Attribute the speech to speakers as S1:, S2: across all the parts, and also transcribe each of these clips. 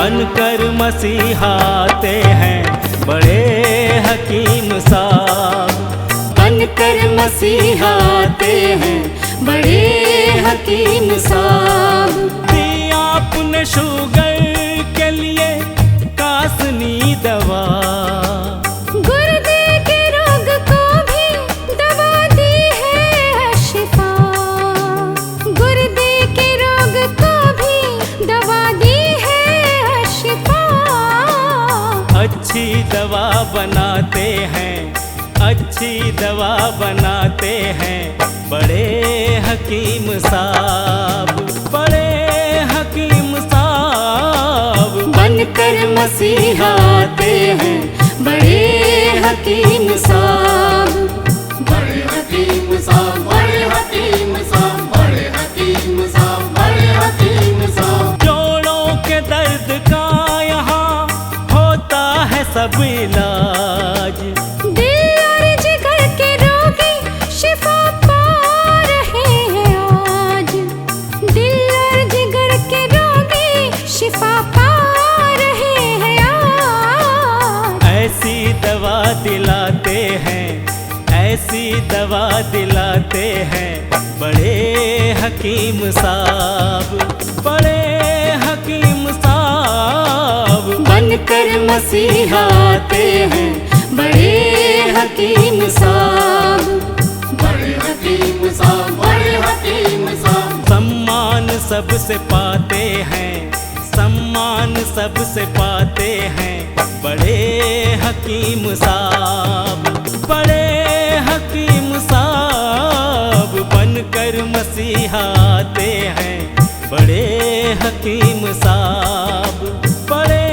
S1: बनकर मसीहाते हैं बड़े हकीम साहब।
S2: बनकर मसीहाते हैं बड़े हकीम साहब।
S1: दिया आपने शुगर के लिए कासनी दवा,
S2: गुर्दे के रोग को भी दवा दी है शिफा। गुर्दे के रोग को भी दवा दी है शिफा।
S1: अच्छी दवा बनाते हैं, अच्छी दवा बनाते हैं बड़े हकीम साहब, बड़े हकीम साहब।
S2: बनकर मसीहाते हैं बड़े हकीम साहब।
S3: बड़े हकीम साहब, बड़े हकीम साहब, बड़े हकीम साहब, बड़े हकीम साहब।
S1: जोड़ों के दर्द का यहाँ होता है सब इलाज,
S2: दिल और जिगर के रोगी शिफा पा रहे हैं आज। दिल और जिगर के रोगी शिफा पा रहे हैं आज।
S1: ऐसी दवा दिलाते हैं, ऐसी दवा दिलाते हैं बड़े हकीम साहब, बड़े हकीम साहब।
S2: बनकर मसीहाते हैं बड़े हकीम साहब।
S3: बड़े हकीम साहब, बड़े हकीम साहब।
S1: सम्मान सबसे पाते हैं, सम्मान सबसे पाते हैं बड़े हकीम साहब, बड़े हकीम साहब। बनकर मसीहाते हैं बड़े हकीम साहब, बड़े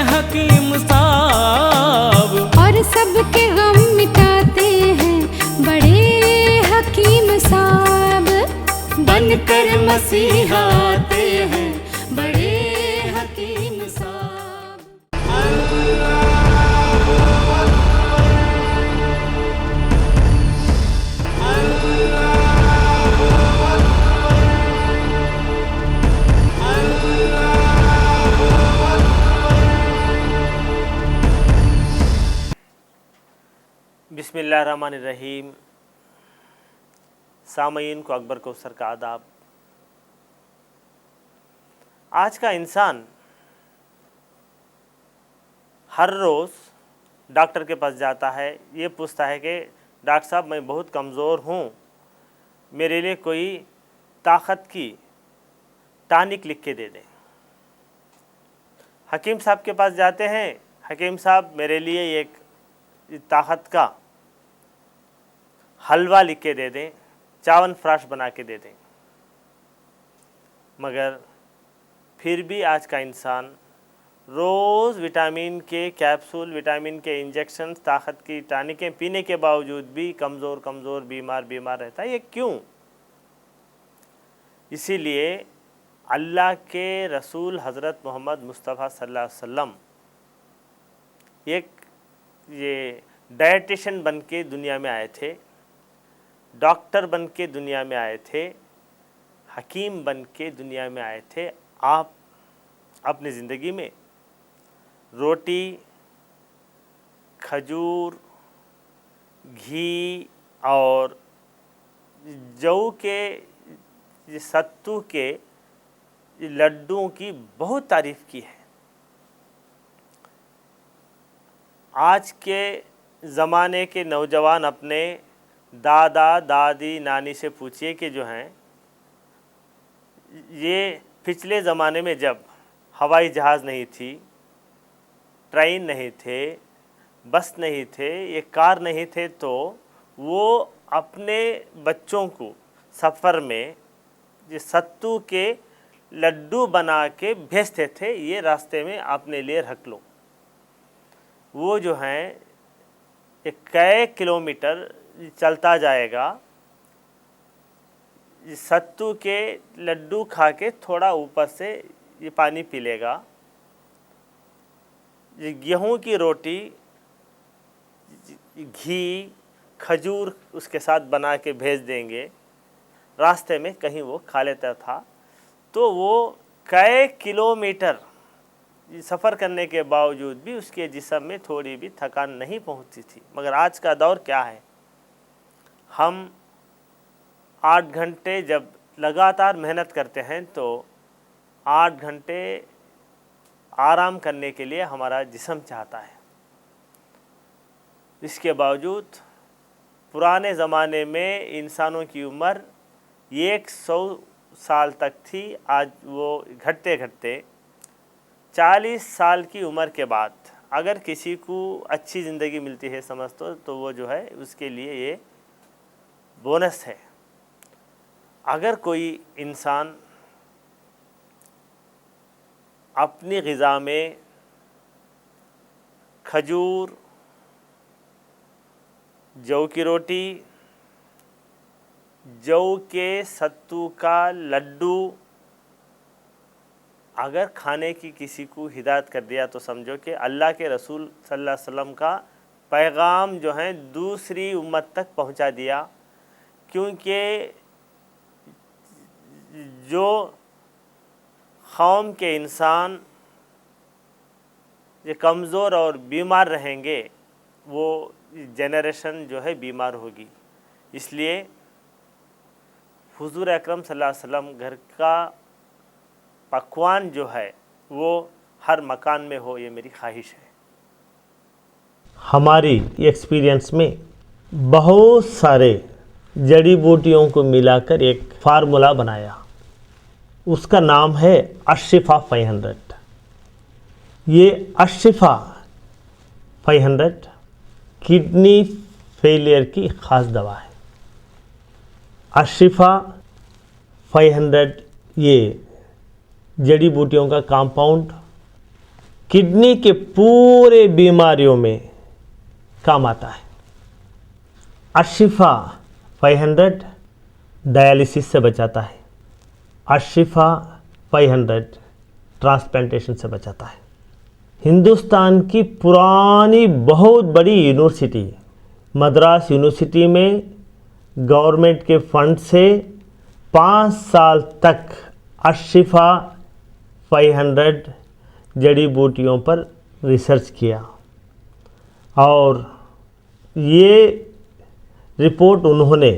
S1: हकीम साहब।
S2: और सबके गम मिटाते हैं बड़े हकीम साहब। बनकर मसीहाते हैं बड़े हकीम साहब।
S4: बिस्मिल्लाहिर्रहमानिर्रहीम। सामईन को अकबर कौसर का आदाब। आज का इंसान हर रोज़ डॉक्टर के पास जाता है, ये पूछता है कि डॉक्टर साहब मैं बहुत कमज़ोर हूँ, मेरे लिए कोई ताकत की टॉनिक लिख के दे दें। हकीम साहब के पास जाते हैं, हकीम साहब मेरे लिए एक ताकत का हलवा लिख के दे दें, चावन फ्राश बना के दे दें। मगर फिर भी आज का इंसान रोज़ विटामिन के कैप्सूल, विटामिन के इंजेक्शन, ताकत की टॉनिकें पीने के बावजूद भी कमज़ोर कमज़ोर, बीमार बीमार रहता है। ये क्यों? इसीलिए अल्लाह के रसूल हज़रत मोहम्मद मुस्तफ़ा सल्लल्लाहु अलैहि वसल्लम एक ये डायटिशियन बन के दुनिया में आए थे, डॉक्टर बन के दुनिया में आए थे, हकीम बन के दुनिया में आए थे। आप अपनी ज़िंदगी में रोटी, खजूर, घी और जौ के, सत्तू के लड्डुओं की बहुत तारीफ़ की है। आज के ज़माने के नौजवान अपने दादा दादी नानी से पूछिए कि जो हैं ये पिछले ज़माने में जब हवाई जहाज़ नहीं थी, ट्रेन नहीं थे, बस नहीं थे, ये कार नहीं थे, तो वो अपने बच्चों को सफ़र में ये सत्तू के लड्डू बना के भेजते थे, ये रास्ते में अपने लिए रख लो। वो जो हैं एक कई किलोमीटर चलता जाएगा, सत्तू के लड्डू खा के थोड़ा ऊपर से ये पानी पी लेगा, ये गेहूं की रोटी, घी, खजूर उसके साथ बना के भेज देंगे, रास्ते में कहीं वो खा लेता था। तो वो कई किलोमीटर सफ़र करने के बावजूद भी उसके जिस्म में थोड़ी भी थकान नहीं पहुंचती थी। मगर आज का दौर क्या है, हम 8 घंटे जब लगातार मेहनत करते हैं तो 8 घंटे आराम करने के लिए हमारा जिस्म चाहता है। इसके बावजूद पुराने ज़माने में इंसानों की उम्र 100 साल तक थी, आज वो घटते घटते 40 साल की उम्र के बाद अगर किसी को अच्छी ज़िंदगी मिलती है समझ तो वो जो है उसके लिए ये बोनस है। अगर कोई इंसान अपनी ग़िज़ा में खजूर, जौ की रोटी, जौ के सत्तू का लड्डू अगर खाने की किसी को हिदायत कर दिया तो समझो कि अल्लाह के रसूल सल्लल्लाहु अलैहि वसल्लम का पैगाम जो है दूसरी उम्मत तक पहुंचा दिया। क्योंकि जो कौम के इंसान ये कमज़ोर और बीमार रहेंगे वो जनरेशन जो है बीमार होगी। इसलिए हुज़ूर अकरम सल्लल्लाहु अलैहि वसल्लम घर का पकवान जो है वो हर मकान में हो, ये मेरी ख्वाहिश है। हमारी एक्सपीरियंस में बहुत सारे जड़ी बूटियों को मिलाकर एक फार्मूला बनाया, उसका नाम है अशिफा 500। ये अशिफा 500 किडनी फेलियर की ख़ास दवा है। अशिफा 500 ये जड़ी बूटियों का कंपाउंड किडनी के पूरे बीमारियों में काम आता है। अशिफा 500 डायलिसिस से बचाता है। अशिफा 500 ट्रांसप्लांटेशन से बचाता है। हिंदुस्तान की पुरानी बहुत बड़ी यूनिवर्सिटी मद्रास यूनिवर्सिटी में गवर्नमेंट के फंड से 5 साल तक अशिफा 500 जड़ी बूटियों पर रिसर्च किया और ये रिपोर्ट उन्होंने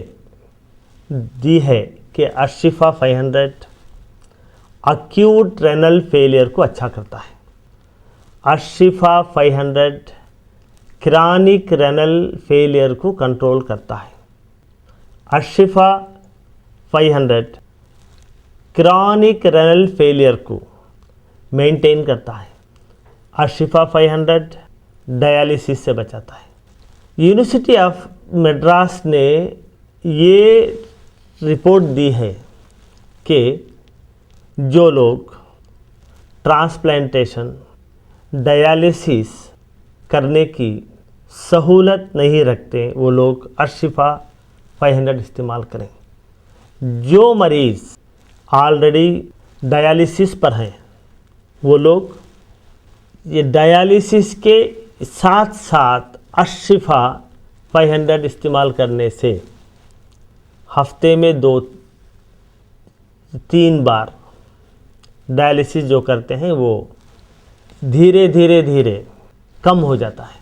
S4: दी है कि अशिफा 500 अक्यूट रेनल फेलियर को अच्छा करता है। अशिफा 500 क्रॉनिक रेनल फेलियर को कंट्रोल करता है। अशिफा 500 क्रॉनिक रेनल फेलियर को मेंटेन करता है। अशिफा 500 डायलिसिस से बचाता है। यूनिवर्सिटी ऑफ मद्रास ने ये रिपोर्ट दी है कि जो लोग ट्रांसप्लांटेशन डायलिसिस करने की सहूलत नहीं रखते वो लोग अशिफा 500 इस्तेमाल करें। जो मरीज़ ऑलरेडी डायलिसिस पर हैं वो लोग ये डायलिसिस के साथ साथ अशिफा 500 इस्तेमाल करने से हफ्ते में 2-3 बार डायलिसिस जो करते हैं वो धीरे धीरे कम हो जाता है।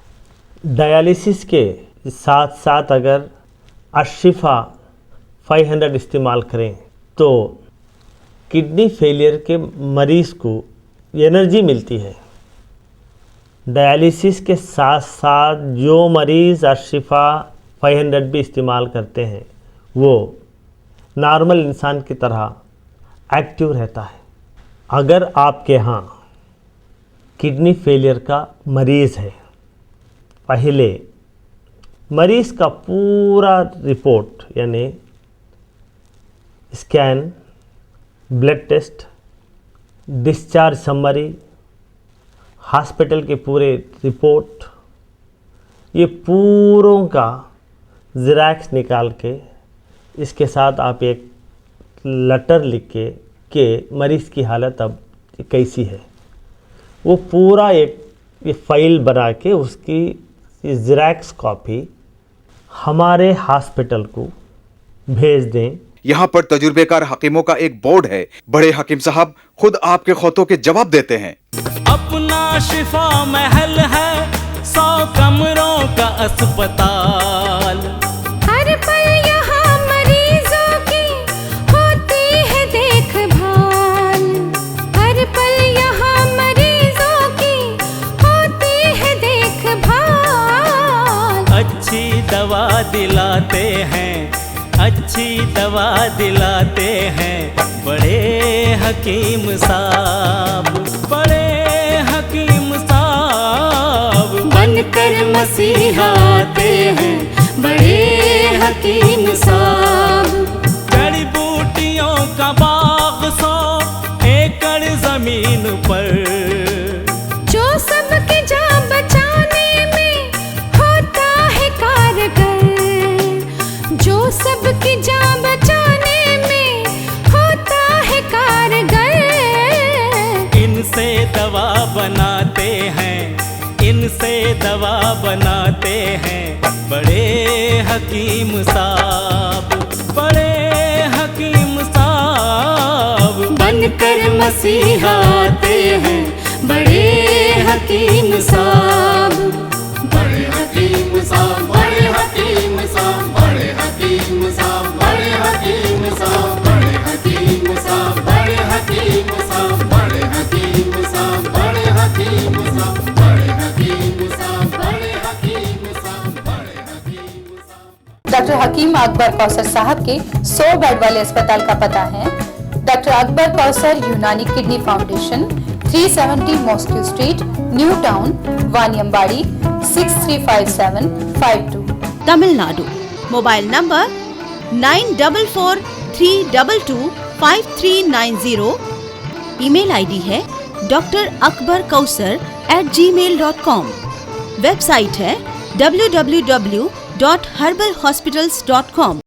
S4: डायलिसिस के साथ साथ अगर अशिफा 500 इस्तेमाल करें तो किडनी फेलियर के मरीज़ को एनर्जी मिलती है। डायलिसिस के साथ साथ जो मरीज़ अशिफा 500 भी इस्तेमाल करते हैं वो नॉर्मल इंसान की तरह एक्टिव रहता है। अगर आपके यहाँ किडनी फेलियर का मरीज़ है, पहले मरीज़ का पूरा रिपोर्ट यानी scan, blood test, discharge summary, hospital के पूरे रिपोर्ट, ये पूरों का ज़ेरॉक्स निकाल के इसके साथ आप एक लेटर लिख के मरीज़ की हालत अब कैसी है वो पूरा एक फ़ाइल बना के उसकी ज़ेरॉक्स कॉपी हमारे हॉस्पिटल को भेज दें।
S5: यहाँ पर तजुर्बेकार हकीमों का एक बोर्ड है। बड़े हकीम साहब खुद आपके खौतों के जवाब देते हैं।
S1: अपने अपना शिफा महल है, 100 कमरों का अस्पताल।
S2: हर पल यहाँ मरीजों की होती है देखभाल। हर पल यहाँ मरीजों की होती है देखभाल।
S1: अच्छी दवा दिलाते हैं, अच्छी दवा दिलाते हैं बड़े हकीम साहब, बड़े हकीम साहब।
S2: बनकर मसीहा आते हैं बड़े हकीम साहब।
S1: जड़ी बूटियों का बाग 100 एकड़ जमीन पर,
S2: जो सबकी जान बचाने में होता है कारगर। जो सबकी जान बचाने में होता है कारगर।
S1: इनसे दवा बनाते हैं, इनसे दवा बनाते हैं बड़े हकीम साहब, बड़े हकीम साहब।
S2: बनकर मसीहा आते हैं बड़े हकीम साहब।
S3: बड़े हकीम साहब, बड़े हकीम साहब, बड़े हकीम साहब, बड़े हकीम साहब, बड़े हकीम साहब, बड़े हकीम साहब, बड़े हकीम साहब, बड़े हकीम साहब, बड़े हकीम साहब, बड़े हकीम साहब, बड़े हकीम साहब।
S5: डॉक्टर हकीम अकबर कौसर साहब के 100 बेड वाले अस्पताल का पता है doctor Akbar Kausar Unani kidney foundation, 370 mosque street, new town, Vaniyambadi, 635752,
S6: Tamil Nadu. Mobile number 9443225390। Email ID है drakbarkausar@gmail.com। वेबसाइट है www.herbalhospitals.com।